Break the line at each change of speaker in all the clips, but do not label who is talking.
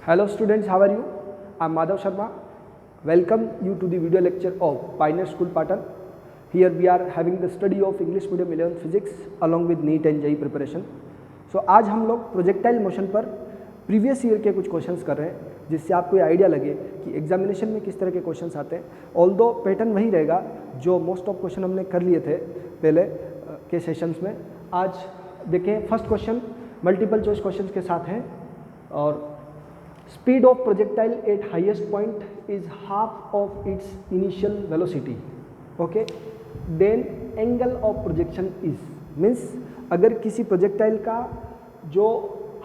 Hello students, how are you? I am Madhav Sharma. Welcome you to the video lecture of Pioneer School Patan. Here we are having the study of English medium 11th physics along with NEET and JEE preparation. So आज हम लोग projectile motion पर previous year के कुछ questions कर रहे हैं जिससे आपको ये आइडिया लगे कि एग्जामिनेशन में किस तरह के क्वेश्चंस आते हैं. ऑल्दो पैटर्न वही रहेगा जो मोस्ट ऑफ क्वेश्चन हमने कर लिए थे पहले के सेशंस में. आज देखें first question multiple choice question के साथ हैं और speed of projectile at highest point is half of its initial velocity. Okay, then angle of projection is means अगर किसी प्रोजेक्टाइल का जो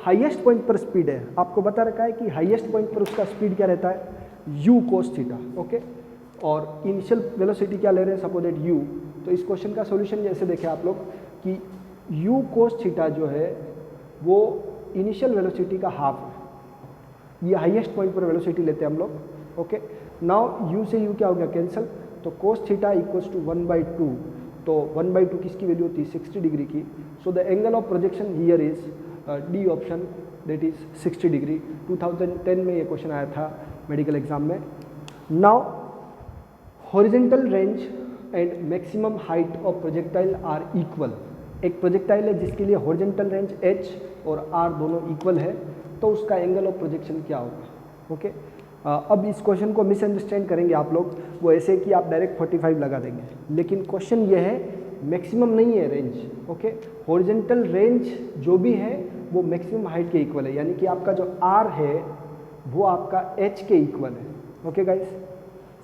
हाईएस्ट पॉइंट पर स्पीड है, आपको बता रखा है कि हाईएस्ट पॉइंट पर उसका स्पीड क्या रहता है u cos थीटा. ओके, और इनिशियल वेलोसिटी क्या ले रहे हैं सपोज दैट u. तो इस क्वेश्चन का सॉल्यूशन जैसे देखें आप लोग कि u cos थीटा जो है वो इनिशियल वेलोसिटी का हाफ है. ये हाईएस्ट पॉइंट पर वेलोसिटी लेते हैं हम लोग. ओके, नाउ u से u क्या हो गया कैंसिल, तो cos थीटा इक्वल्स टू 1/2. तो 1/2 किसकी वैल्यू होती है 60 डिग्री की. So the angle of projection here is D option that is 60 degree. 2010 में ये क्वेश्चन आया था मेडिकल एग्जाम में. Now horizontal range and maximum height of projectile are equal. एक प्रोजेक्टाइल है जिसके लिए हॉरिजेंटल रेंज h और r दोनों इक्वल है, तो उसका एंगल ऑफ प्रोजेक्शन क्या होगा. ओके, अब इस क्वेश्चन को मिसअंडरस्टैंड करेंगे आप लोग, वो ऐसे कि आप डायरेक्ट 45 लगा देंगे, लेकिन क्वेश्चन ये है मैक्सिमम नहीं है रेंज. ओके, हॉरिजेंटल रेंज जो भी है वो मैक्सिमम हाइट के इक्वल है, यानी कि आपका जो r है वो आपका h के इक्वल है. ओके गाइस,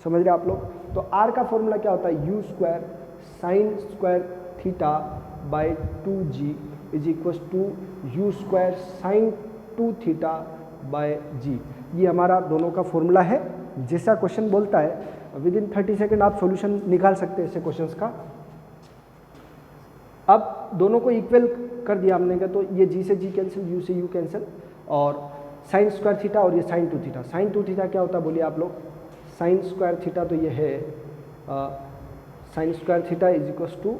समझ रहे आप लोग. तो r का फॉर्मूला क्या होता है u square sine square theta by 2g is equal to u square sine 2 theta by g. ये हमारा दोनों का फॉर्मूला है. जैसा क्वेश्चन बोलता है विद इन 30 सेकेंड आप सॉल्यूशन निकाल सकते हैं ऐसे क्वेश्चंस का. अब दोनों को इक्वल कर दिया हमने का, तो ये जी से जी कैंसिल, यू से यू कैंसिल, और साइन स्क्वायर थीटा और ये साइन 2 थीटा. साइन 2 थीटा क्या होता है बोलिए आप लोग. साइन स्क्वायर थीटा तो ये है sine square theta is equal to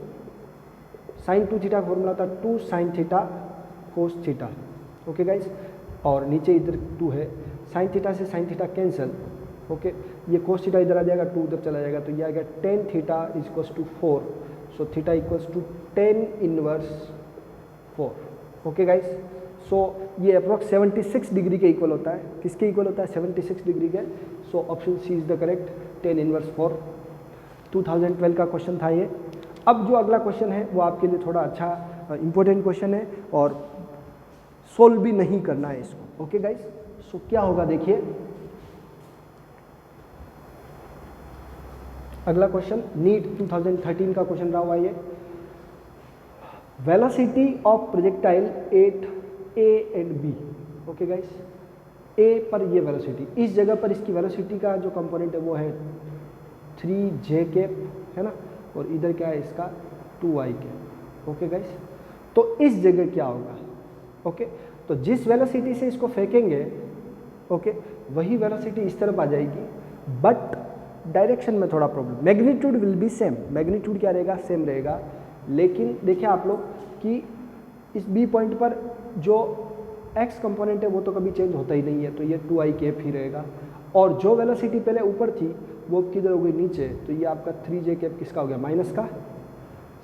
sine 2 theta का फॉर्मूला था 2 sine theta cos theta. Okay guys, और नीचे इधर 2 है. साइन थीटा से साइन थीटा कैंसिल. ओके, ये कोस थीटा इधर आ जाएगा, 2 उधर चला जाएगा, तो ये आ गया tan theta is equals to 4. So theta equals to 10 inverse 4. Okay guys, so ये अप्रॉक्स 76 डिग्री के इक्वल होता है. किसके इक्वल होता है 76 डिग्री के. So option C is the correct, 10 inverse 4. 2012 का क्वेश्चन था ये. अब जो अगला क्वेश्चन है वो आपके लिए थोड़ा अच्छा इंपॉर्टेंट क्वेश्चन है और सोल्व भी नहीं करना है इसको. ओके गाइस, सो क्या होगा देखिए. अगला क्वेश्चन नीट 2013 का क्वेश्चन रहा हुआ ये. Velocity of projectile at A and B. Okay guys, A पर ये वेलोसिटी, इस जगह पर इसकी वेलोसिटी का जो कंपोनेंट है वो है 3j कैप है ना, और इधर क्या है इसका 2i कैप. ओके गाइस, तो इस जगह क्या होगा. ओके, तो जिस वेलोसिटी से इसको फेंकेंगे ओके वही वेलोसिटी इस तरफ आ जाएगी, बट डायरेक्शन में थोड़ा problem. Magnitude will be same, magnitude क्या रहेगा सेम रहेगा, लेकिन देखिए आप लोग कि इस बी पॉइंट पर जो एक्स कंपोनेंट है वो तो कभी चेंज होता ही नहीं है, तो ये 2i कैप ही रहेगा. और जो वेलोसिटी पहले ऊपर थी वो किधर हो गई नीचे, तो ये आपका 3j कैप किसका हो गया माइनस का.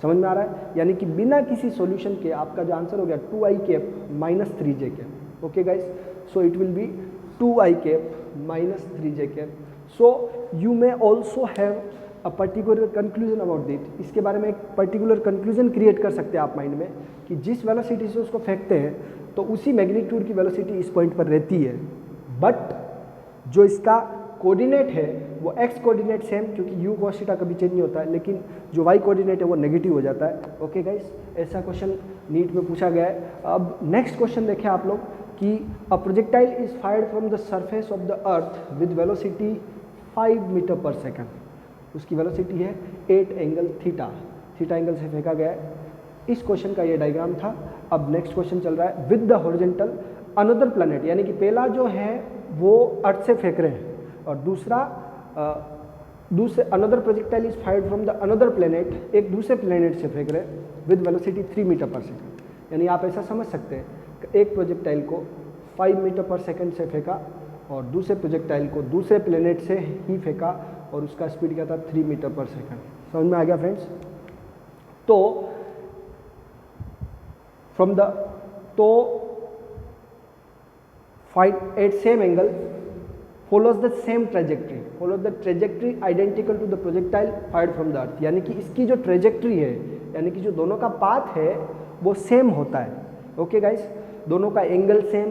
समझ में आ रहा है, यानी कि बिना किसी सॉल्यूशन के आपका जो आंसर हो गया 2i cap minus 3j cap. Okay guys, so it will be 2i cap minus 3j cap. So you may also have a particular conclusion about that. इसके बारे में एक पर्टिकुलर कंक्लूजन क्रिएट कर सकते हैं आप माइंड में कि जिस वेलोसिटी से उसको फेंकते हैं तो उसी मैग्नीट्यूड की वेलोसिटी इस पॉइंट पर रहती है, बट जो इसका कोऑर्डिनेट है वो एक्स कोऑर्डिनेट सेम, क्योंकि यू cos थीटा कभी चेंज नहीं होता है, लेकिन जो वाई कोऑर्डिनेट है वो नेगेटिव हो जाता है. ओके गाइस, ऐसा क्वेश्चन नीट में पूछा गया है. अब नेक्स्ट क्वेश्चन देखें आप लोग कि a projectile is fired from the surface of the earth with velocity 5 meter per second. उसकी वेलोसिटी है 8 एंगल थीटा, थीटा एंगल से फेंका गया है. इस क्वेश्चन का ये डायग्राम था. अब नेक्स्ट क्वेश्चन चल रहा है with the horizontal another planet, यानी कि पहला जो है वो अर्थ से फेंक रहे हैं और दूसरा another projectile is fired from the another planet, एक दूसरे प्लैनेट से फेंक रहे हैं with velocity 3 metre per second. यानी आप ऐसा समझ सकते हैं कि एक प्रोजेक्टाइल को 5 मीटर पर सेकंड से फेंका और दूसरे प्रोजेक्टाइल को दूसरे प्लेनेट से ही फेंका और उसका स्पीड क्या था 3 मीटर पर सेकंड। समझ में आ गया फ्रेंड्स? तो from the find at same angle follows the same trajectory identical to the projectile fired from the earth। यानी कि इसकी जो ट्रेजेक्ट्री है, यानी कि जो दोनों का पाथ है वो सेम होता है। ओके गाइस, दोनों का एंगल सेम,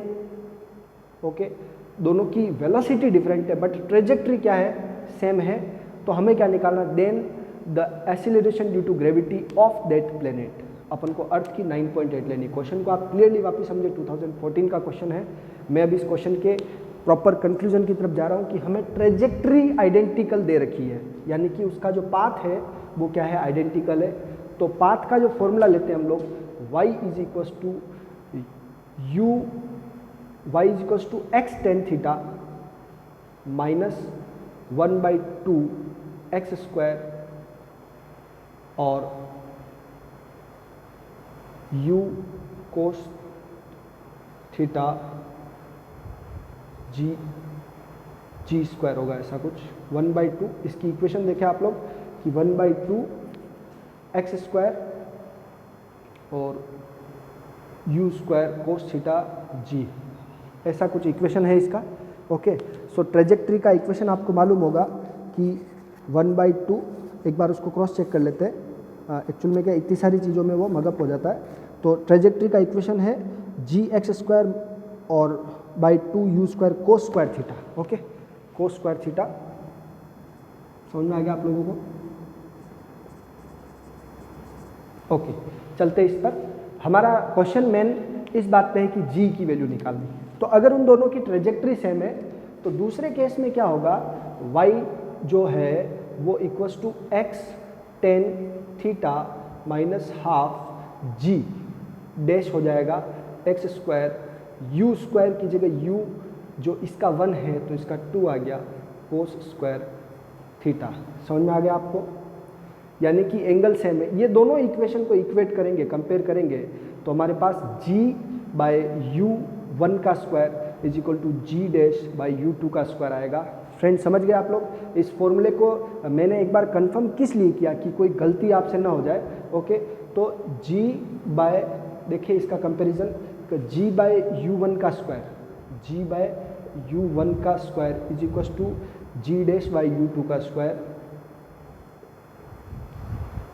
ओके, दोनों की वेलोसिटी डिफरेंट है बट ट्रेजेक्ट्री क्या है, सेम है। तो हमें क्या निकालना, then the acceleration due to gravity of that planet. अपन को अर्थ की 9.8 लेनी। क्वेश्चन को आप क्लियरली वापस समझे, 2014 का क्वेश्चन है। मैं अभी इस क्वेश्चन के प्रॉपर कंक्लूजन की तरफ जा रहा हूँ कि हमें ट्रेजेक्ट्री आइडेंटिकल दे रखी है, यानी कि उसका जो पाथ है वो क्या है, आइडेंटिकल है। तो पाथ का जो फॉर्मूला लेते हैं हम लोग, y is equals to x tan theta minus 1/2 x square और u cos theta g square होगा, ऐसा कुछ 1/2। इसकी इक्वेशन देखें आप लोग कि 1/2 x स्क्वायर और u स्क्वायर कोस थीटा जी, ऐसा कुछ इक्वेशन है इसका। ओके, सो ट्रेजेक्ट्री का इक्वेशन आपको मालूम होगा कि 1/2, एक बार उसको क्रॉस चेक कर लेते हैं। एक्चुअल में क्या इतनी सारी चीज़ों में वो मगअप हो जाता है। तो ट्रेजेक्ट्री का इक्वेशन है gx स्क्वायर और by 2 u square cos square theta. Okay, cos square theta समझ में आ गया आप लोगों को? ओके, चलते इस पर। हमारा क्वेश्चन मेन इस बात पे है कि g की वैल्यू निकालनी। तो अगर उन दोनों की ट्रेजेक्ट्री सेम है तो दूसरे केस में क्या होगा, y जो है वो equals to x tan theta minus half g dash हो जाएगा x स्क्वायर, u स्क्वायर की जगह u जो इसका 1 है तो इसका 2 आ गया, कोस स्क्वायर थीटा। समझ में आ गया आपको? यानी कि एंगल सेम है। ये दोनों इक्वेशन को इक्वेट करेंगे, कंपेयर करेंगे तो हमारे पास g बाय u 1 का square is equal to g dash by u2 का स्क्वायर आएगा। फ्रेंड्स समझ गए आप लोग? इस फॉर्मूले को मैंने एक बार कंफर्म किस लिए किया कि कोई गलती आपसे ना हो जाए। ओके, तो g बाय, देखिए इसका कंपेरिजन, g बाय u1 का स्क्वायर, g बाय u1 का square is equal to g dash by u2 का स्क्वायर।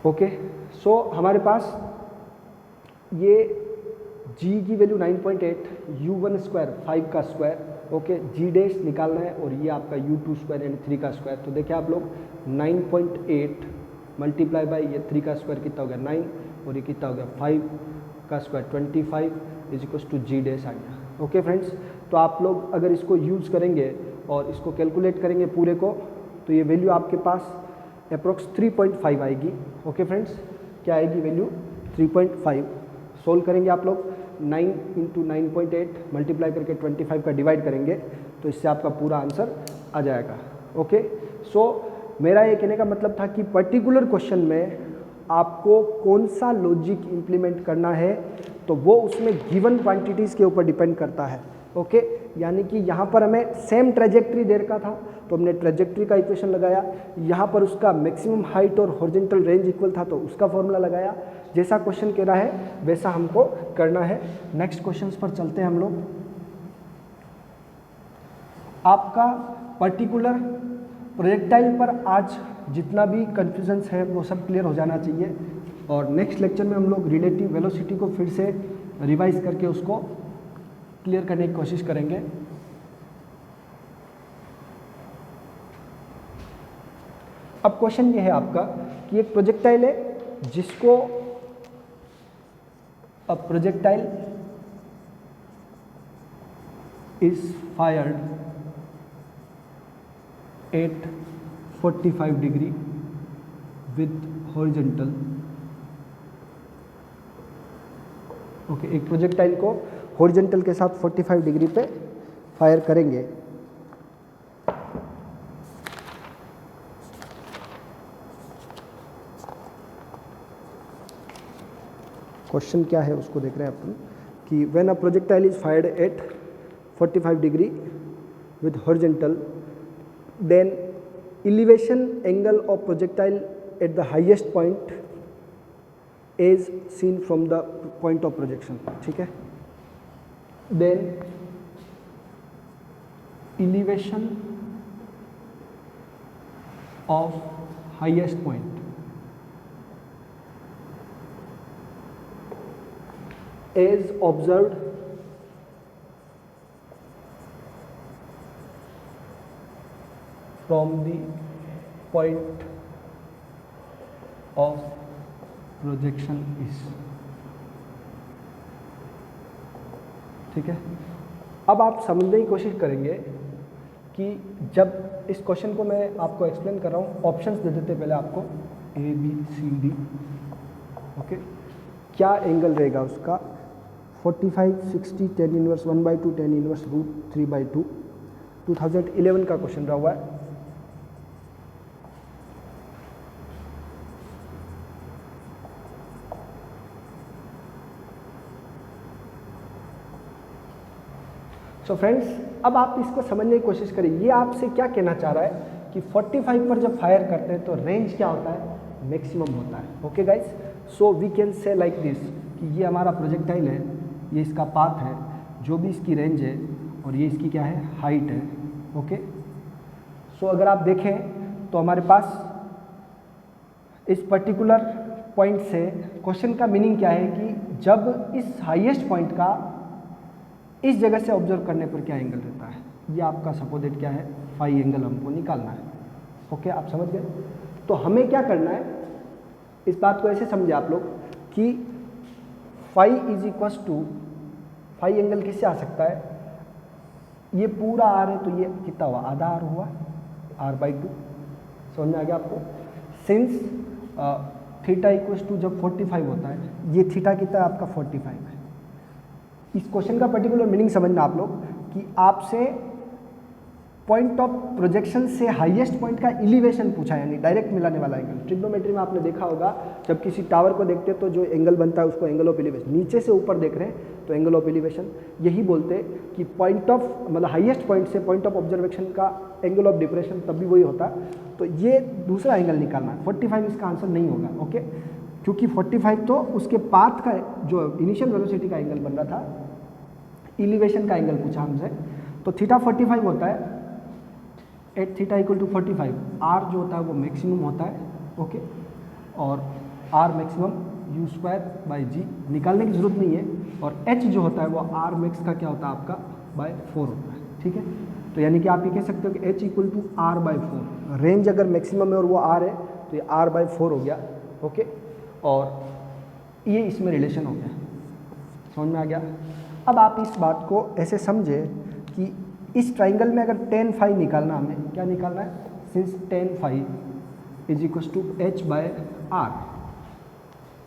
ओके, सो हमारे पास ये g की वैल्यू 9.8, u1 स्क्वायर 5 का स्क्वायर, ओके, g डैश निकालना है और ये आपका u2 स्क्वायर यानी 3 का स्क्वायर। तो देखिए आप लोग 9.8 मल्टीप्लाई बाय ये 3 का स्क्वायर कितना हो गया 9 और ये कितना हो गया 5 का square 25 is equal to g dash आ गया। ओके फ्रेंड्स, तो आप लोग अगर इसको यूज़ करेंगे और इसको कैलकुलेट करेंगे पूरे को तो ये वैल्यू आपके पास अप्रोक्स 3.5 आएगी। ओके फ्रेंड्स, क्या आएगी वैल्यू 3.5। सोल्व करेंगे आप लोग 9 इंटू 9.8 मल्टीप्लाई करके 25 का डिवाइड करेंगे तो इससे आपका पूरा आंसर आ जाएगा। ओके, सो मेरा ये कहने का मतलब था कि पर्टिकुलर क्वेश्चन में आपको कौन सा लॉजिक इम्प्लीमेंट करना है तो वो उसमें गिवन क्वांटिटीज़ के ऊपर डिपेंड करता है। ओके, यानी कि यहाँ पर हमें सेम ट्रेजेक्ट्री दे रखा था तो हमने ट्रेजेक्ट्री का इक्वेशन लगाया, यहाँ पर उसका मैक्सिमम हाइट और हॉरिजॉन्टल रेंज इक्वल था तो उसका फॉर्मूला लगाया। जैसा क्वेश्चन कह रहा है वैसा हमको करना है। नेक्स्ट क्वेश्चन पर चलते हैं हम लोग। आपका पर्टिकुलर प्रोजेक्टाइल पर आज जितना भी कन्फ्यूजन्स है वो सब क्लियर हो जाना चाहिए और नेक्स्ट लेक्चर में हम लोग रिलेटिव वेलोसिटी को फिर से रिवाइज करके उसको क्लियर करने की कोशिश करेंगे। अब क्वेश्चन ये है आपका कि एक प्रोजेक्टाइल है जिसको अ projectile is fired eight 45 degree with horizontal. Okay, एक प्रोजेक्टाइल को हॉरिजॉन्टल के साथ 45 डिग्री पे फायर करेंगे। क्वेश्चन क्या है उसको देख रहे हैं अपन कि when a projectile is fired eight 45 degree with horizontal. Then elevation angle of projectile at the highest point is seen from the point of projection. ठीक है. Then elevation of highest point is observed from the point of projection is. ठीक है. अब आप समझने की कोशिश करेंगे कि जब इस क्वेश्चन को मैं आपको एक्सप्लेन कर रहा हूँ, ऑप्शंस दे देते पहले आपको A B C D. Okay, क्या एंगल रहेगा उसका? 45, 60, tan इनवर्स 1/2, tan इनवर्स √3/2. 2011 का क्वेश्चन रहा हुआ है. सो फ्रेंड्स, अब आप इसको समझने की कोशिश करें. ये आपसे क्या कहना चाह रहा है कि 45 पर जब फायर करते हैं तो रेंज क्या होता है? मैक्सिमम होता है. Okay guys, so we can say like this कि ये हमारा प्रोजेक्टाइल है, ये इसका पाथ है, जो भी इसकी रेंज है, और ये इसकी क्या है? हाइट है. ओके, सो अगर आप देखें तो हमारे पास इस पर्टिकुलर पॉइंट से क्वेश्चन का मीनिंग क्या है कि जब इस हाईएस्ट पॉइंट का इस जगह से ऑब्जर्व करने पर क्या एंगल रहता है, ये आपका सपोजेड क्या है? फाई एंगल हमको निकालना है. ओके, आप समझ गए? तो हमें क्या करना है, इस बात को ऐसे समझे आप लोग कि phi is equals to, phi angle किससे आ सकता है? ये पूरा आर है तो ये कितना हुआ? आधा आर हुआ, r/2. समझ में आ गया आपको? सिंस थीटा इक्वस टू जब 45 होता है, ये थीटा कितना है आपका? 45 है. इस क्वेश्चन का पर्टिकुलर मीनिंग समझना आप लोग कि आपसे पॉइंट ऑफ प्रोजेक्शन से हाईएस्ट पॉइंट का एलिवेशन पूछा, यानी डायरेक्ट मिलाने वाला एंगल. ट्रिग्नोमेट्री में आपने देखा होगा, जब किसी टावर को देखते हैं तो जो एंगल बनता है उसको एंगल ऑफ एलिवेशन. नीचे से ऊपर देख रहे हैं तो एंगल ऑफ एलिवेशन. यही बोलते हैं कि पॉइंट ऑफ मतलब हाईएस्ट पॉइंट से पॉइंट ऑफ ऑब्जर्वेशन का एंगल ऑफ डिप्रेशन तब भी वही होता है. तो ये दूसरा एंगल निकालना है. 45 इसका आंसर नहीं होगा. ओके, क्योंकि 45 तो उसके पाथ का जो इनिशियल वेलोसिटी का एंगल बन रहा था, एलिवेशन का एंगल पूछा हमसे. तो थीटा 45 होता है, at theta equal to 45. R जो होता है वो मैक्सिमम होता है. ओके, और आर मैक्सिमम u²/g निकालने की जरूरत नहीं है. और h जो होता है वो आर मैक्स का क्या होता है आपका? /4 होता है. ठीक है, तो यानी कि आप ये कह सकते हो कि h equal to r/4. Range अगर मैक्सिमम है और वो r है तो ये r/4 हो गया. ओके, और ये इसमें रिलेशन हो गया. समझ में आ गया? अब आप इस बात को ऐसे समझे कि इस ट्राइंगल में अगर tan phi निकालना, हमें क्या निकालना है? Since tan phi is equal to h/r.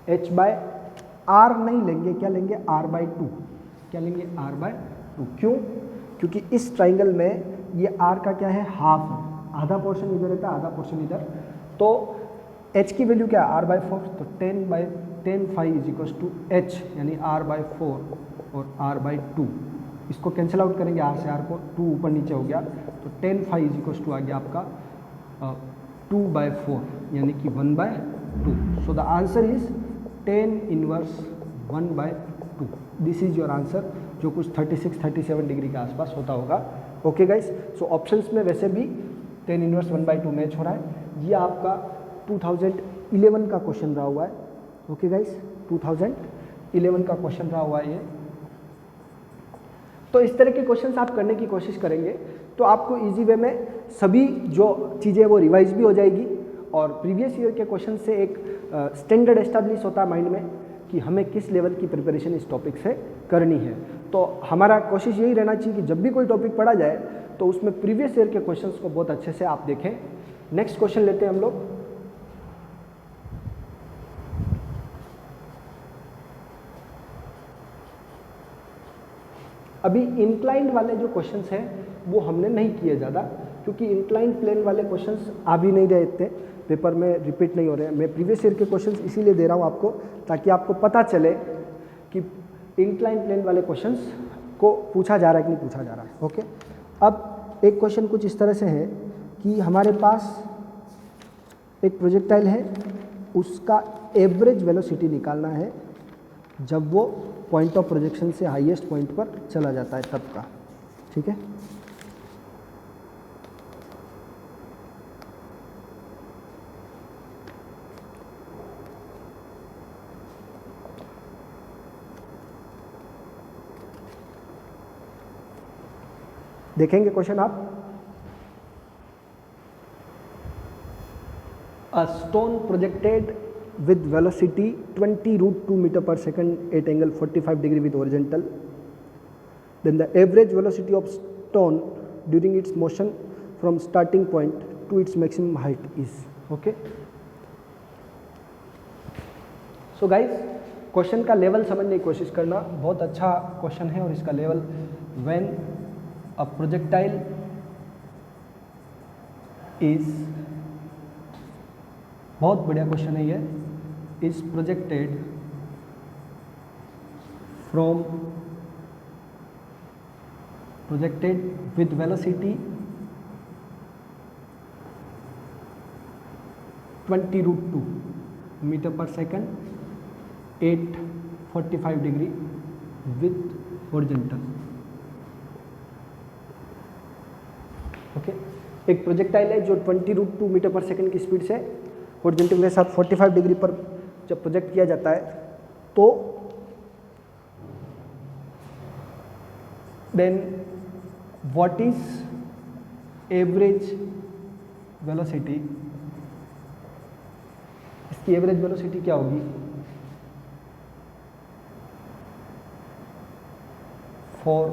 h/r नहीं लेंगे, क्या लेंगे? r/2. क्या लेंगे? r/2. क्यों? क्योंकि इस ट्राइंगल में ये r का क्या है? हाफ है. आधा पोर्शन इधर रहता है, आधा पोर्शन इधर. तो h की वैल्यू क्या है? r/4. तो tan phi is equal to h यानी r/4 और r/2. इसको कैंसिल आउट करेंगे, r से r को, 2 ऊपर नीचे हो गया. तो tan phi is equal to आ गया आपका 2/4 यानी कि 1/2. So the answer is tan inverse 1/2. This is your answer, जो कुछ 36-37 डिग्री के आसपास होता होगा. ओके गाइस, सो ऑप्शंस में वैसे भी tan इनवर्स 1/2 मैच हो रहा है. ये आपका 2011 का क्वेश्चन रहा हुआ है. ओके गाइस, 2011 का क्वेश्चन रहा हुआ है ये. तो इस तरह के क्वेश्चंस आप करने की कोशिश करेंगे तो आपको इजी वे में सभी जो चीज़ें वो रिवाइज भी हो जाएगी, और प्रीवियस ईयर के क्वेश्चन से एक स्टैंडर्ड एस्टैब्लिश होता है माइंड में कि हमें किस लेवल की प्रिपरेशन इस टॉपिक से करनी है. तो हमारा कोशिश यही रहना चाहिए कि जब भी कोई टॉपिक पढ़ा जाए तो उसमें प्रीवियस ईयर के क्वेश्चंस को बहुत अच्छे से आप देखें. नेक्स्ट क्वेश्चन लेते हैं हम लोग. अभी इंक्लाइंड वाले जो क्वेश्चंस हैं वो हमने नहीं किए ज़्यादा, क्योंकि इंक्लाइंड प्लेन वाले क्वेश्चंस आ भी नहीं रहे इतने पेपर में, रिपीट नहीं हो रहे हैं. मैं प्रीवियस ईयर के क्वेश्चंस इसीलिए दे रहा हूँ आपको, ताकि आपको पता चले कि इंक्लाइंड प्लेन वाले क्वेश्चंस को पूछा जा रहा है कि नहीं पूछा जा रहा है। ओके, अब एक क्वेश्चन कुछ इस तरह से है कि हमारे पास एक प्रोजेक्टाइल है, उसका एवरेज वेलोसिटी निकालना है जब वो पॉइंट ऑफ प्रोजेक्शन से हाईएस्ट पॉइंट पर चला जाता है तब का। ठीक है, देखेंगे क्वेश्चन आप। A stone projected with velocity 20√2 meter per second at angle 45 degree with horizontal, then the average velocity of stone during its motion from starting point to its maximum height is. Okay, so guys, question का level समझने की कोशिश करना, बहुत अच्छा question है और इसका level when a projectile is, बहुत बढ़िया क्वेश्चन है ये, is projected with velocity 20√2 metre per second at 45 degree with horizontal. Okay, एक प्रोजेक्टाइल है जो 20√2 मीटर पर सेकंड की स्पीड से हॉरिजॉन्टल के साथ 45 डिग्री पर जब प्रोजेक्ट किया जाता है तो then what is average velocity, इसकी एवरेज वेलोसिटी क्या होगी for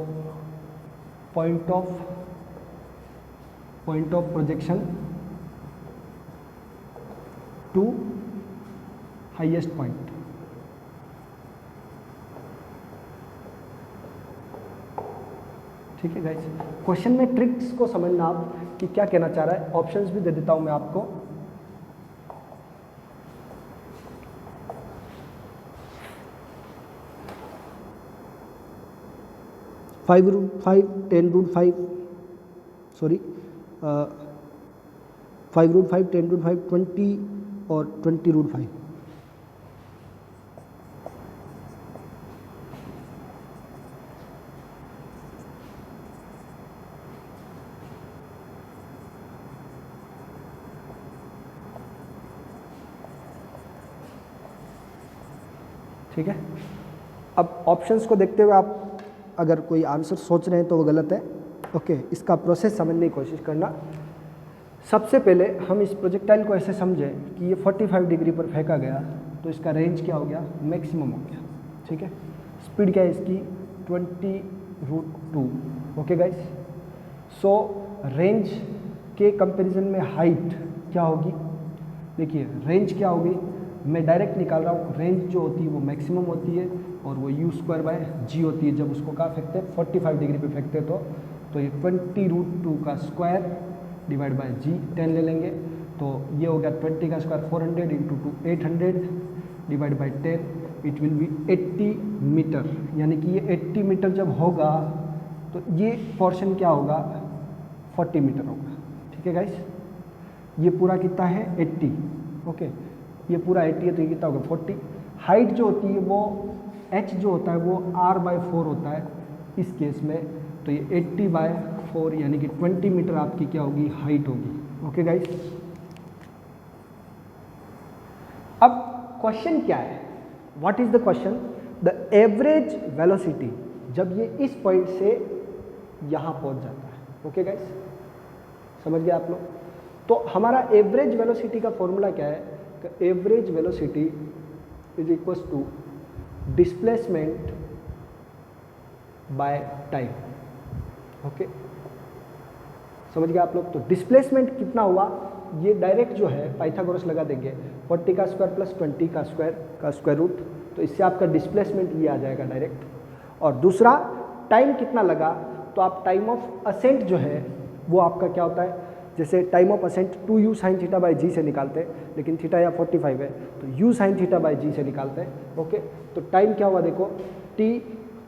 point of projection to highest point. ठीक है गाइस, क्वेश्चन में ट्रिक्स को समझना आप कि क्या कहना चाह रहा है। ऑप्शंस भी दे देता हूं मैं आपको। (5√5), (10√5), सॉरी 5√5, 10√5, 20 और 20√5। ठीक है, अब ऑप्शंस को देखते हुए आप अगर कोई आंसर सोच रहे हैं तो वो गलत है। ओके, इसका प्रोसेस समझने की कोशिश करना। सबसे पहले हम इस प्रोजेक्टाइल को ऐसे समझें कि ये 45 डिग्री पर फेंका गया तो इसका रेंज क्या हो गया, मैक्सिमम हो गया। ठीक है, स्पीड क्या है इसकी 20√2। ओके गाइस, सो रेंज के कंपैरिजन में हाइट क्या होगी, देखिए रेंज क्या होगी, मैं डायरेक्ट निकाल रहा हूँ। रेंज जो होती है वो मैक्सिमम होती है और वो u² होती है जब उसको कहाँ फेंकते हैं 45 डिग्री पे फेंकते हैं तो ये 20√2 का स्क्वायर डिवाइड बाय g 10 ले लेंगे तो ये हो गया 20 का square 400 into 2 800 divide by 10 it will be 80 meter. यानी कि ये 80 मीटर जब होगा तो ये पोर्शन क्या होगा 40 मीटर होगा। ठीक है गाइस, ये पूरा कितना है 80। ओके, ये पूरा 80 है तो ये कितना होगा 40। हाइट जो होती है वो h जो होता है वो r/4 होता है इस केस में, तो ये 80/4 यानी कि 20 मीटर आपकी क्या होगी हाइट होगी। ओके गाइस, अब क्वेश्चन क्या है, what is the question, the average velocity जब ये इस पॉइंट से यहाँ पहुँच जाता है। ओके गाइस, समझ गए आप लोग। तो हमारा एवरेज वेलोसिटी का फॉर्मूला क्या है, average velocity is equal to displacement by time. Okay, समझ गए आप लोग। तो डिस्प्लेसमेंट कितना हुआ ये डायरेक्ट जो है पाइथागोरस लगा देंगे 40 का स्क्वायर प्लस 20 का स्क्वायर रूट, तो इससे आपका डिस्प्लेसमेंट ये आ जाएगा डायरेक्ट। और दूसरा टाइम कितना लगा, तो आप टाइम ऑफ असेंट जो है वो आपका क्या होता है, जैसे time of ascent 2u sin theta by g से निकालते हैं, लेकिन थीटा या 45 है तो u sin theta by g से निकालते हैं। ओके, तो टाइम क्या हुआ देखो t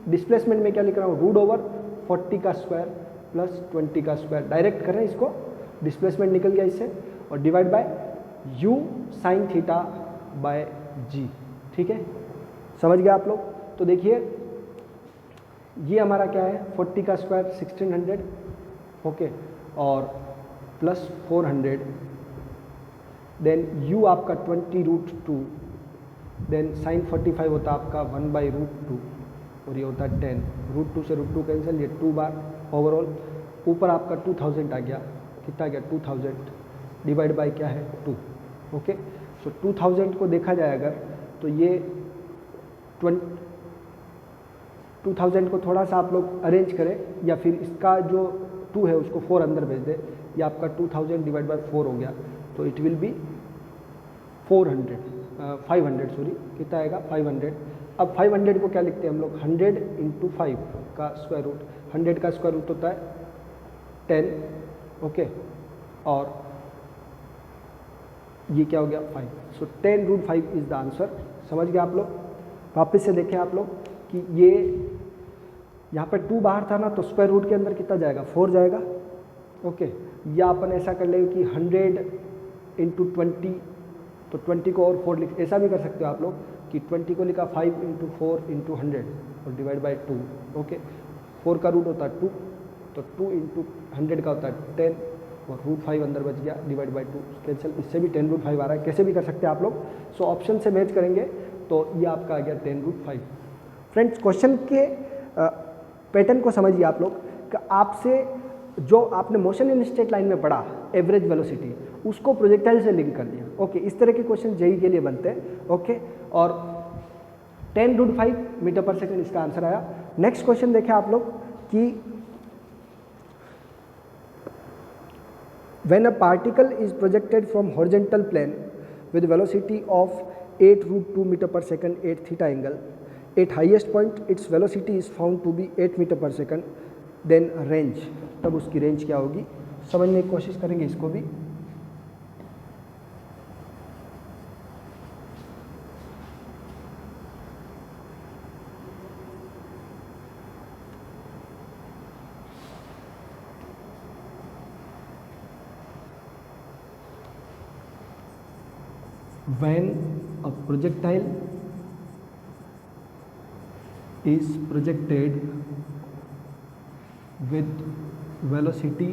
डिस्प्लेसमेंट में क्या लिख रहा हूँ, रूट ओवर 40 का स्क्वायर प्लस 20 का स्क्वायर, डायरेक्ट करें इसको, डिस्प्लेसमेंट निकल गया इससे, और divide by u sine theta by g. ठीक है, समझ गए आप लोग। तो देखिए ये हमारा क्या है, 40 का स्क्वायर 1600, ओके, और प्लस 400, देन u आपका 20√2, देन साइन 45 होता है आपका 1/√2, और ये होता है 10, √2 से √2 कैंसिल, ये 2 बार ओवरऑल, ऊपर आपका 2000 आ गया, कितना आ गया 2000 डिवाइड बाय क्या है 2, ओके। सो 2000 को देखा जाए अगर तो ये 2000 को थोड़ा सा आप लोग अरेंज करें, या फिर इसका जो 2 है उसको 4 अंदर भेज दे, ये आपका 2000 डिवाइड बाय 4 हो गया, तो इट विल बी 500 सॉरी, कितना आएगा 500। अब 500 को क्या लिखते हैं हम लोग, 100 × 5 का स्क्वायर रूट, 100 का स्क्वायर रूट होता है 10, ओके, और ये क्या हो गया 5, सो 10√5 इज द आंसर। समझ गए आप लोग। वापस से देखें आप लोग कि ये यहाँ पे 2 बाहर था ना, तो स्क्वायर रूट के अंदर कितना जाएगा 4 जाएगा, ओके। या अपन ऐसा कर लेंगे कि 100 × 20, तो 20 को और 4 लिख, ऐसा भी कर सकते हो आप लोग कि 20 को लिखा 5 × 4 × 100 और डिवाइड बाय 2, ओके। 4 का रूट होता है 2, तो 2 × 100 का होता है 10, और √5 अंदर बच गया, डिवाइड बाय 2 कैंसिल, इससे भी 10√5 आ रहा है, कैसे भी कर सकते हैं आप लोग। सो ऑप्शन से मैच करेंगे तो ये आपका आ गया 10√5। फ्रेंड्स, क्वेश्चन के पैटर्न को समझिए आप लोग कि आपसे जो आपने मोशन इन स्ट्रेट लाइन में पढ़ा एवरेज वेलोसिटी, उसको प्रोजेक्टाइल से लिंक कर दिया, ओके। इस तरह के क्वेश्चन जेई के लिए बनते हैं, ओके। और 10√5 मीटर पर सेकंड इसका आंसर आया। नेक्स्ट क्वेश्चन देखें आप लोग कि when a particle is projected from horizontal plane with velocity of 8√2 meter per second 8 theta angle, at highest point its velocity is found to be 8 meter per second, then range, तब उसकी range क्या होगी, समझने की कोशिश करेंगे इसको भी। When a projectile is projected with velocity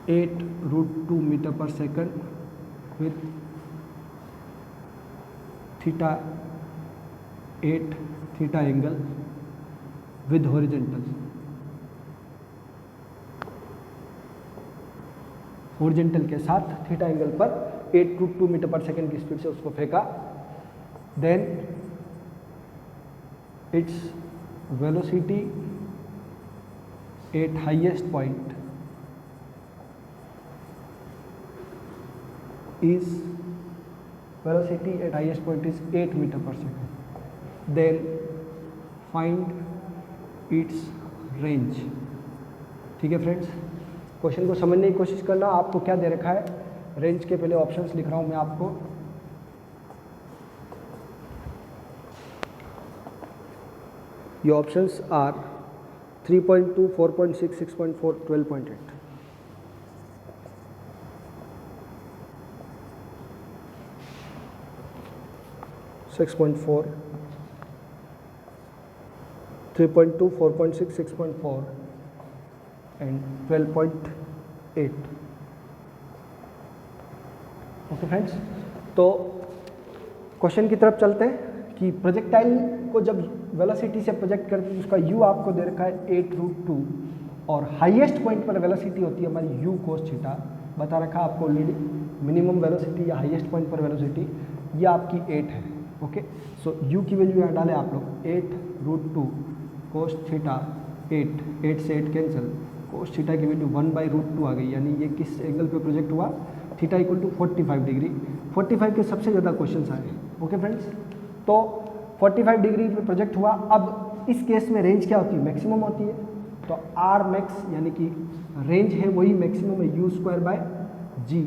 8√2 meter per second with theta 8 theta angle with horizontal, horizontal के साथ थीटा एंगल पर 8√2 मीटर पर सेकेंड की स्पीड से उसको फेंका, then its velocity at highest point is velocity at highest point is 8 meter per second, then find its range। ठीक है फ्रेंड्स, क्वेश्चन को समझने की कोशिश करना। आपको क्या दे रखा है, रेंज के पहले ऑप्शंस लिख रहा हूं मैं आपको। ये options are 3.2, 4.6, 6.4, 12.8। Six 3.2, 4.6, 6.4 and 12.8। Okay friends, तो क्वेश्चन की तरफ चलते हैं कि प्रोजेक्टाइल को जब वेलोसिटी से प्रोजेक्ट करते हैं उसका यू आपको दे रखा है 8√2 और हाईएस्ट पॉइंट पर वेलोसिटी होती है हमारी यू कोस थीटा, बता रखा है आपको ऑलरेडी। मिनिमम वेलोसिटी या हाईएस्ट पॉइंट पर वेलोसिटी ये आपकी 8 है, ओके। सो यू की वैल्यू यहाँ डालें आप लोग 8√2 कोस थीटा 8 से 8 कैंसिल, कोस थीटा की वैल्यू 1/√2 आ गई, यानी ये किस एंगल पे प्रोजेक्ट हुआ, थीटा इक्वल टू 45 डिग्री। 45 के सबसे ज़्यादा क्वेश्चन आए, ओके फ्रेंड्स। तो 45 डिग्री पे प्रोजेक्ट हुआ। अब इस केस में रेंज क्या होती है, मैक्सिमम होती है, तो आर मैक्स यानी कि रेंज है वही मैक्सिमम है u²/g।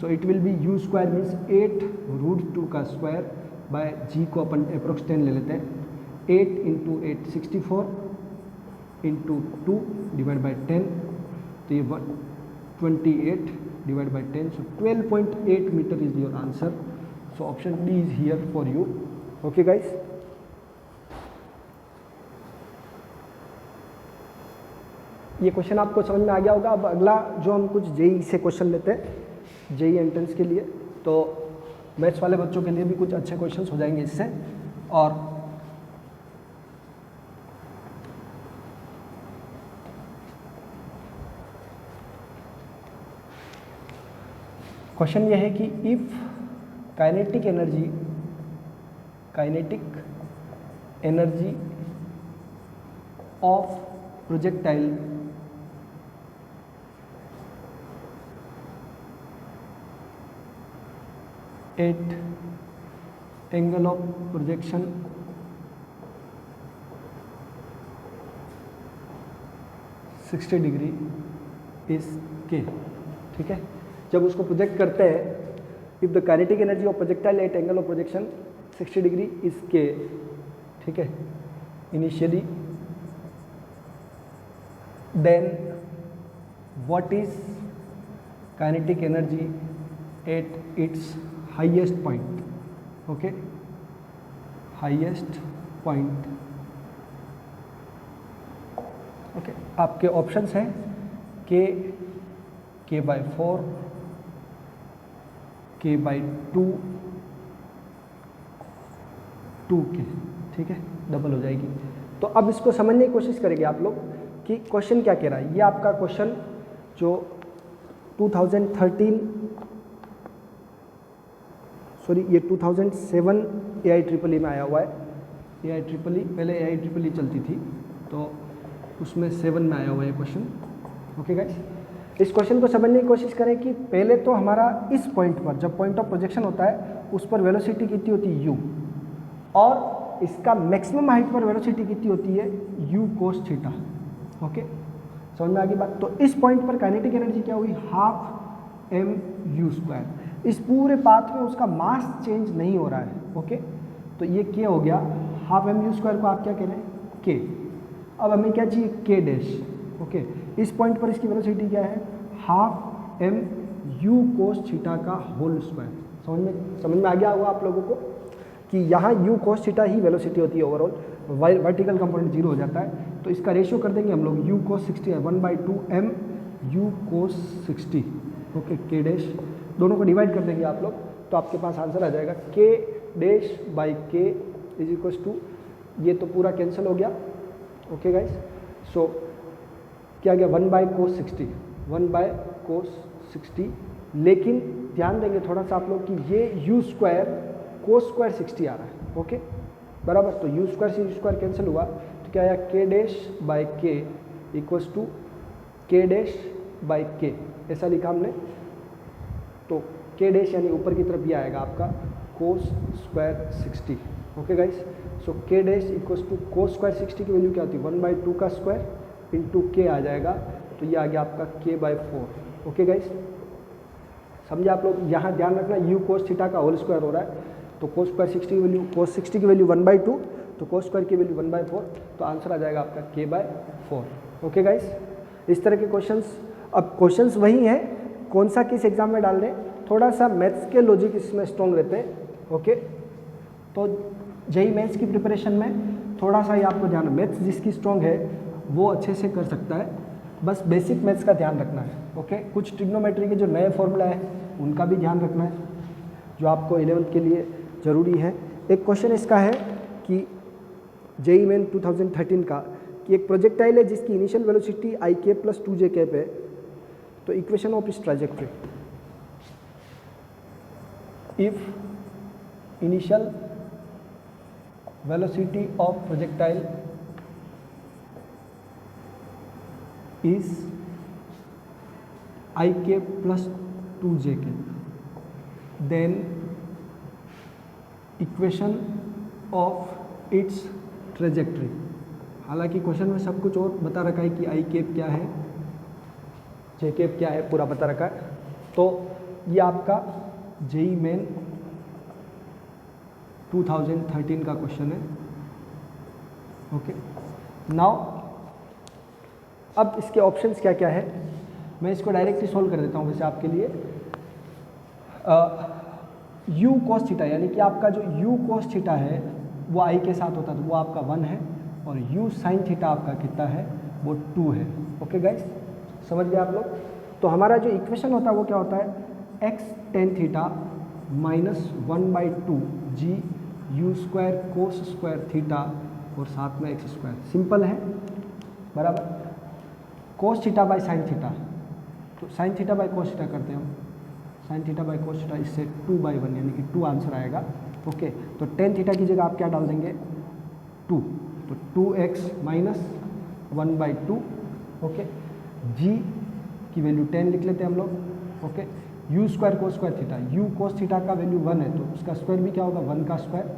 So it will B u² means 8√2 का स्क्वायर बाय g को अपन अप्रोक्स 10 ले लेते हैं। 8 इंटू 8 64 इंटू 2 डिवाइड बाई 10, तो ये 28 divide by 10, so 12.8 meter is your answer. So option D is here for you. Okay guys. ये question आपको समझ में आ गया होगा. अब अगला जो हम कुछ जेई से क्वेश्चन लेते हैं जेई एंट्रेंस के लिए, तो मैथ्स वाले बच्चों के लिए भी कुछ अच्छे क्वेश्चंस हो जाएंगे इससे. और क्वेश्चन ये है कि if kinetic energy of projectile at angle of projection (60 degree) is K. ठीक है, जब उसको प्रोजेक्ट करते हैं, if the kinetic energy of projectile at angle of projection 60 degree is K. ठीक है, initially then what is kinetic energy at its highest point. Okay, highest point. Okay, आपके options हैं के बाई 4, के by 2 के. ठीक है, double हो जाएगी. तो अब इसको समझने की कोशिश करेंगे आप लोग कि क्वेश्चन क्या कह रहा है. ये आपका क्वेश्चन जो 2007 AIEEE में आया हुआ है. AIEEE पहले AIEEE चलती थी, तो उसमें 7 में आया हुआ है क्वेश्चन. ओके गाइस, इस क्वेश्चन को समझने की कोशिश करें कि पहले तो हमारा इस पॉइंट पर, जब पॉइंट ऑफ प्रोजेक्शन होता है, उस पर वेलोसिटी कितनी होती है u, और इसका मैक्सिमम हाइट पर वेलोसिटी कितनी होती है u cos थीटा. ओके, समझ में आ गई बात. तो इस पॉइंट पर काइनेटिक एनर्जी क्या हुई, हाफ mv². इस पूरे पाथ में उसका मास चेंज नहीं हो रहा है. ओके, तो ये k हो गया. हाफ mv² को आप क्या कह रहे हैं, k. अब हमें क्या चाहिए, k डैश. ओके, इस पॉइंट पर इसकी वेलोसिटी क्या है, हाफ mu cos थीटा का होल स्क्वायर. समझ में आ गया होगा आप लोगों को कि यहाँ u cos थीटा ही वेलोसिटी होती है ओवरऑल. वर्टिकल कंपोनेंट 0 हो जाता है, तो इसका रेशियो कर देंगे हम लोग. u cos 60 है 1/2 m u cos 60. Okay, k dash, दोनों को डिवाइड कर देंगे आप लोग, तो आपके पास आंसर आ जाएगा k dash by k is equals to, ये तो पूरा कैंसिल हो गया. ओके गाइस, सो क्या गया, 1/cos 60, 1/cos 60. लेकिन ध्यान देंगे थोड़ा सा आप लोग कि ये u² cos स्क्वायर 60 आ रहा है. ओके, बराबर. तो u² से u² कैंसिल हुआ, तो क्या आया, k dash by k equals to k dash by k. ऐसा लिखा हमने. तो k डैश यानी ऊपर की तरफ ये आएगा आपका cos square 60. Okay guys, so k dash equals to cos square 60 की वैल्यू क्या होती है, 1/2 का स्क्वायर इंटू k आ जाएगा, तो ये आ गया आपका k/4. ओके गाइस, समझे आप लोग. यहाँ ध्यान रखना, u cos थीटा का होल स्क्वायर हो रहा है, तो cos स्क्वायर 60 की वैल्यू, cos 60 की वैल्यू 1/2, तो cos स्क्वायर की वैल्यू 1/4, तो आंसर आ जाएगा आपका k/4. ओके गाइस, इस तरह के क्वेश्चंस. अब क्वेश्चंस वही हैं, कौन सा किस एग्जाम में डाल दें, थोड़ा सा मैथ्स के लॉजिक इसमें स्ट्रॉन्ग रहते हैं. ओके, तो जेई मैथ्स की प्रिपरेशन में थोड़ा सा ये आपको ध्यान, मैथ्स जिसकी स्ट्रॉन्ग है वो अच्छे से कर सकता है, बस बेसिक मैथ्स का ध्यान रखना है. ओके, कुछ ट्रिग्नोमेट्री के जो नए फॉर्मूला है उनका भी ध्यान रखना है, जो आपको 11th के लिए ज़रूरी है. एक क्वेश्चन इसका है कि जेई मेन 2013 का, कि एक प्रोजेक्टाइल है जिसकी initial velocity ik plus 2j cap है, तो इक्वेशन ऑफ इस trajectory. If initial velocity of projectile is ik plus 2j k, then equation of its trajectory. हालांकि क्वेश्चन में सब कुछ और बता रखा है कि i कैप क्या है, j कैप क्या है, पूरा बता रखा है. तो ये आपका जेई मेन 2013 का क्वेश्चन है. ओके नाउ अब इसके ऑप्शंस क्या क्या है, मैं इसको डायरेक्टली सॉल्व कर देता हूँ वैसे आपके लिए। यू कॉस थीटा यानी कि आपका जो यू कॉस थीटा है वो आई के साथ होता है तो वो आपका 1 है, और यू साइन थीटा आपका कितना है वो 2 है। ओके गाइस, समझ गए आप लोग। तो हमारा जो इक्वेशन होता है वो क्या होता है, x tan theta minus 1/2 g u square cos square theta और साथ में एक्स स्क्वायर, सिंपल है बराबर। Cos theta by sine theta, तो sine theta by cos theta करते हैं हम, sine theta by cos theta, इससे 2/1 यानी कि 2 आंसर आएगा। ओके तो टेन थीटा की जगह आप क्या डाल देंगे 2, तो 2x माइनस 1/2। ओके जी की वैल्यू 10 लिख लेते हैं हम लोग। Okay you square cos square theta, you cos theta का वैल्यू 1 है तो उसका स्क्वायर भी क्या होगा 1 का स्क्वायर,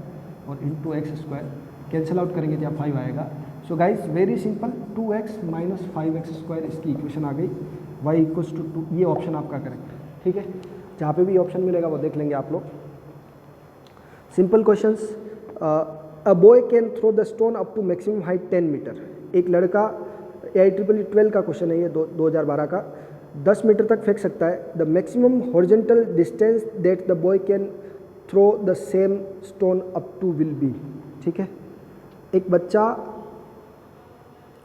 और into x square, cancel out करेंगे तो 5 आएगा। So guys very simple, 2x minus 5x square इसकी इक्वेशन आ गई, y इक्वल्स टू 2, ये ऑप्शन आपका करेक्ट है। ठीक है, जहाँ पे भी ऑप्शन मिलेगा वो देख लेंगे आप लोग। Simple questions, a boy can throw the stone up to maximum height 10 meter. एक लड़का AIEEE 12 का क्वेश्चन है ये 2012 का, 10 मीटर तक फेंक सकता है। The maximum horizontal distance that the boy can throw the same stone up to will be. ठीक है, एक बच्चा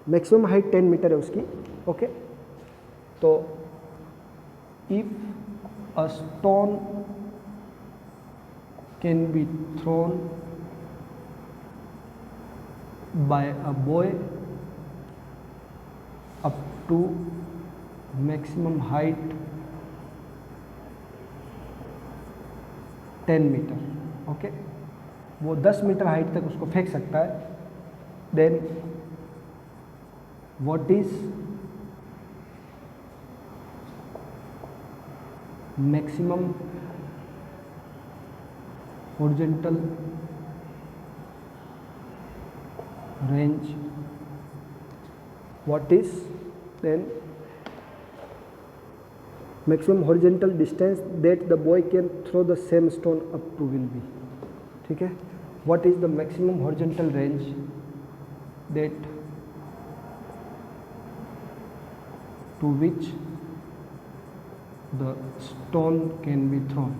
मैक्सिमम हाइट 10 मीटर है उसकी। ओके तो if a stone can be thrown by a boy up to maximum height 10 meter. Okay वो 10 meter height तक उसको फेंक सकता है। Then what is maximum horizontal range, what is then maximum horizontal distance that the boy can throw the same stone up to will be। ठीक है, what is the maximum horizontal range that to which the stone can be thrown।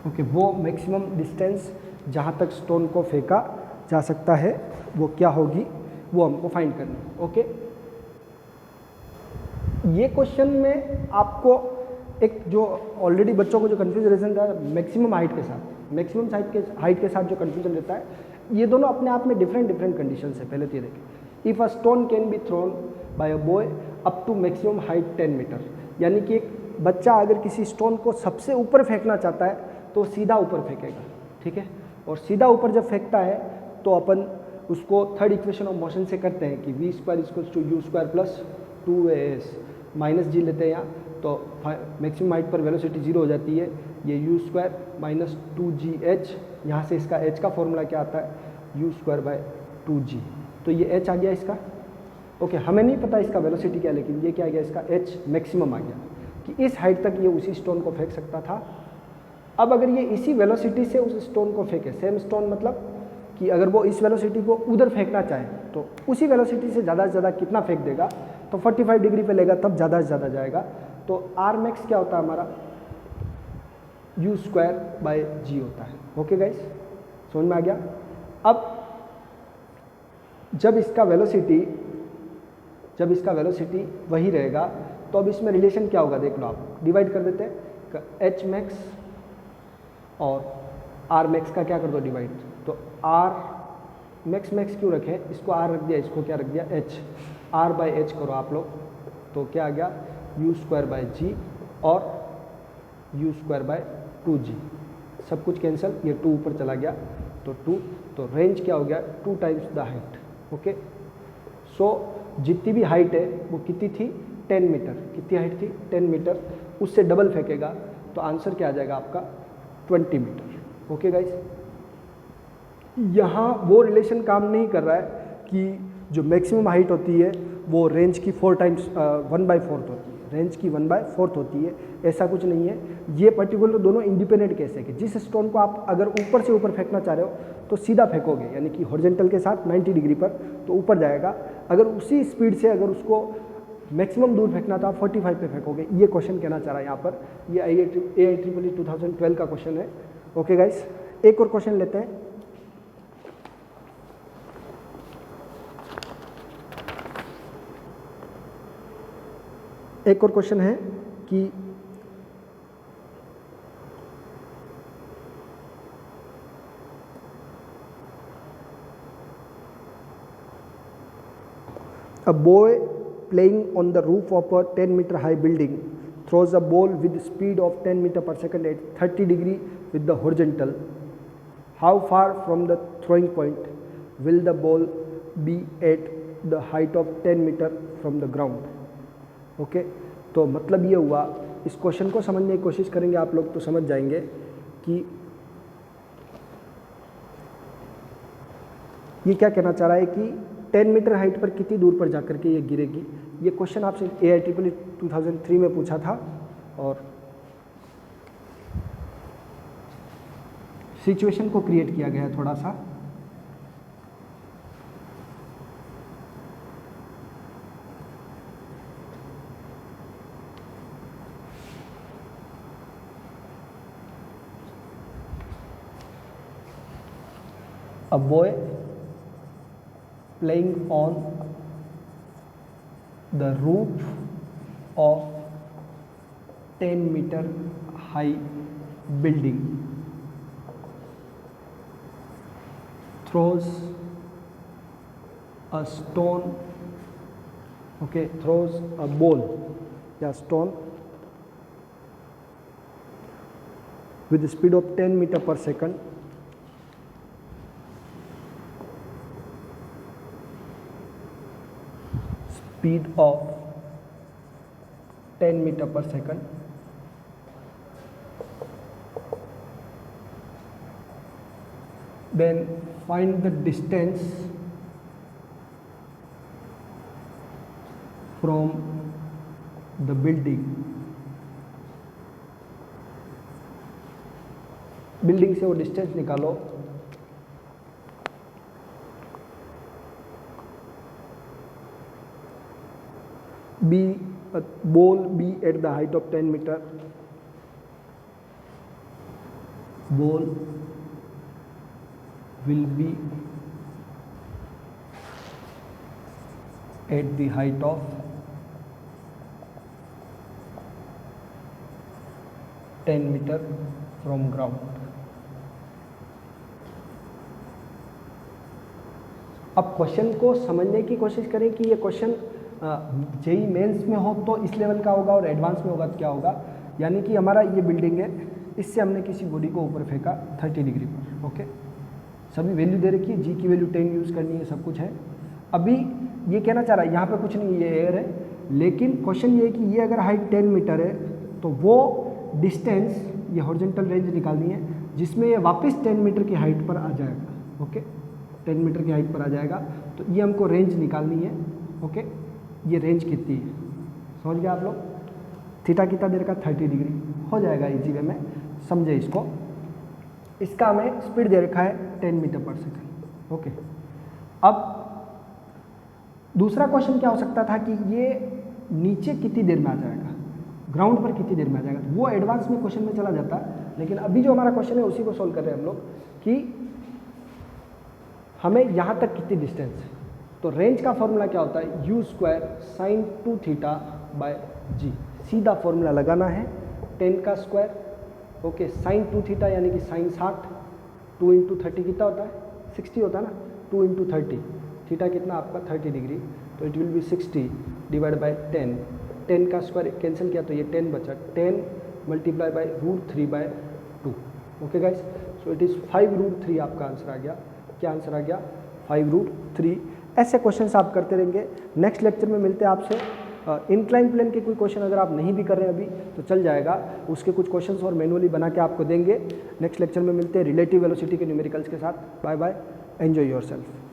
Okay वो maximum distance जहाँ तक stone को फेंका जा सकता है वो क्या होगी, वो हमको फाइंड करनी है। ओके ये क्वेश्चन में आपको एक जो ऑलरेडी बच्चों को जो कन्फ्यूजन रहता है मैक्सिमम हाइट के साथ, मैक्सिमम हाइट के साथ जो कन्फ्यूजन रहता है, ये दोनों अपने आप में डिफरेंट कंडीशन है। पहले तो ये देखें, if a stone can be thrown by a boy up to maximum height 10 meter, यानी कि एक बच्चा अगर किसी स्टोन को सबसे ऊपर फेंकना चाहता है तो सीधा ऊपर फेंकेगा। ठीक है, और सीधा ऊपर जब फेंकता है तो अपन उसको थर्ड इक्वेशन ऑफ मोशन से करते हैं कि v square equals to u square plus 2as minus g लेते हैं यहाँ, तो मैक्सिमम हाइट पर वेलोसिटी 0 हो जाती है, ये यू स्क्वायर माइनस 2gh, यहाँ से इसका h का फॉर्मूला क्या आता है यू स्क्वायर बाय 2g, तो ये h आ गया इसका। ओके हमें नहीं पता इसका वेलोसिटी क्या, लेकिन ये क्या आ गया इसका h मैक्सिमम आ गया कि इस हाइट तक ये उसी स्टोन को फेंक सकता था। अब अगर ये इसी वेलोसिटी से उस स्टोन को फेंके, सेम स्टोन मतलब कि अगर वो इस वेलोसिटी को उधर फेंकना चाहे तो उसी वेलोसिटी से ज़्यादा से ज़्यादा कितना फेंक देगा, तो 45 डिग्री पे लेगा तब ज़्यादा से ज़्यादा जाएगा। तो आर मैक्स क्या होता है हमारा यू स्क्वायर बाय जी होता है। ओके गाइस समझ में आ गया। अब जब इसका वेलोसिटी वही रहेगा तो अब इसमें रिलेशन क्या होगा देख लो आप, डिवाइड कर देते हैं एच मैक्स और आर मैक्स का क्या कर दो डिवाइड, तो आर मैक्स क्यों रखें, इसको आर रख दिया, इसको क्या रख दिया एच, आर बाई एच करो आप लोग, तो क्या आ गया यू स्क्वायर बाय जी और यू स्क्वायर बाय 2g, सब कुछ कैंसिल, ये 2 ऊपर चला गया तो 2, तो रेंज क्या हो गया 2 times the height. Okay so जितनी भी हाइट है वो कितनी थी 10 मीटर, कितनी हाइट थी 10 मीटर, उससे डबल फेंकेगा तो आंसर क्या आ जाएगा आपका 20 मीटर। ओके गाइस, यहाँ वो रिलेशन काम नहीं कर रहा है कि जो मैक्सिमम हाइट होती है वो रेंज की 4 टाइम्स 1/4 होती है, रेंज की 1/4 होती है, ऐसा कुछ नहीं है। ये पर्टिकुलर दोनों इंडिपेंडेंट केस है कि जिस स्टोन को आप अगर ऊपर से ऊपर फेंकना चाह रहे हो तो सीधा फेंकोगे, यानी कि हॉरिजॉन्टल के साथ 90 डिग्री पर, तो ऊपर जाएगा। अगर उसी स्पीड से अगर उसको मैक्सिमम दूर फेंकना था 45 पे फेंकोगे। ये क्वेश्चन कहना चाह रहा है यहाँ पर, ये AIEEE 2012 का क्वेश्चन है। ओके गाइस, एक और क्वेश्चन लेते हैं। एक और क्वेश्चन है कि a boy playing on the roof of a 10-meter high building throws a ball with speed of 10 meter per second at 30 degree with the horizontal. How far from the throwing point will the ball be at the height of 10 meter from the ground? Okay तो मतलब ये हुआ, इस question को समझने की कोशिश करेंगे आप लोग तो समझ जाएंगे कि ये क्या कहना चाह रहा है कि 10 मीटर हाइट पर कितनी दूर पर जाकर के ये गिरेगी। ये क्वेश्चन आपसे AIEEE 2003 में पूछा था और सिचुएशन को क्रिएट किया गया है थोड़ा सा। A boy playing on the roof of 10-meter high building throws a stone, okay, throws a ball, yeah, stone with the speed of 10 meter per second speed of 10 meter per second, then find the distance from the building, building से वो distance निकालो। Ball be at the height of 10 meter. Ball will be at the height of 10 meter from ground. अब question को समझने की कोशिश करें कि ये क्वेश्चन जेई मेंस में हो तो इस लेवल का होगा और एडवांस में होगा तो क्या होगा। यानी कि हमारा ये बिल्डिंग है, इससे हमने किसी बॉडी को ऊपर फेंका 30 डिग्री पर। ओके, सभी वैल्यू दे रखी है, जी की वैल्यू 10 यूज़ करनी है, सब कुछ है। अभी ये कहना चाह रहा है यहाँ पे कुछ नहीं, ये एयर है, लेकिन क्वेश्चन ये है कि ये अगर हाइट 10 मीटर है तो वो डिस्टेंस, ये हॉरिजॉन्टल रेंज निकालनी है जिसमें ये वापस 10 मीटर की हाइट पर आ जाएगा। ओके, 10 मीटर की हाइट पर आ जाएगा, तो ये हमको रेंज निकालनी है। ओके, ये रेंज कितनी है समझ गए आप लोग। थीटा कितना दे रखा, 30 डिग्री, हो जाएगा इजी वे में, समझे इसको। इसका हमें स्पीड दे रखा है 10 मीटर पर सेकंड। ओके, अब दूसरा क्वेश्चन क्या हो सकता था कि ये नीचे कितनी देर में आ जाएगा, ग्राउंड पर कितनी देर में आ जाएगा, तो वो एडवांस में क्वेश्चन में चला जाता। लेकिन अभी जो हमारा क्वेश्चन है उसी को सॉल्व कर रहे हैं हम लोग कि हमें यहाँ तक कितनी डिस्टेंस है। तो रेंज का फॉर्मूला क्या होता है, u² sin 2 theta bye g। सीधा फॉर्मूला लगाना है, 10 का स्क्वायर, ओके, sin 2 थीटा यानी कि sin 60, 2 × 30 कितना होता है, 60 होता है ना, 2 × 30, थीटा कितना आपका 30 डिग्री, तो it will B 60 divide by 10, 10 का स्क्वायर कैंसिल किया तो ये 10 बचा, 10 multiply by √3/2। Okay guys, so it is 5√3 आपका आंसर आ गया। क्या आंसर आ गया, 5√3। ऐसे क्वेश्चंस आप करते रहेंगे। नेक्स्ट लेक्चर में मिलते हैं आपसे। इंक्लाइन प्लेन के कोई क्वेश्चन अगर आप नहीं भी कर रहे हैं अभी तो चल जाएगा, उसके कुछ क्वेश्चंस और मैनुअली बना के आपको देंगे। नेक्स्ट लेक्चर में मिलते हैं रिलेटिव वेलोसिटी के न्यूमेरिकल्स के साथ। Bye bye, enjoy yourself.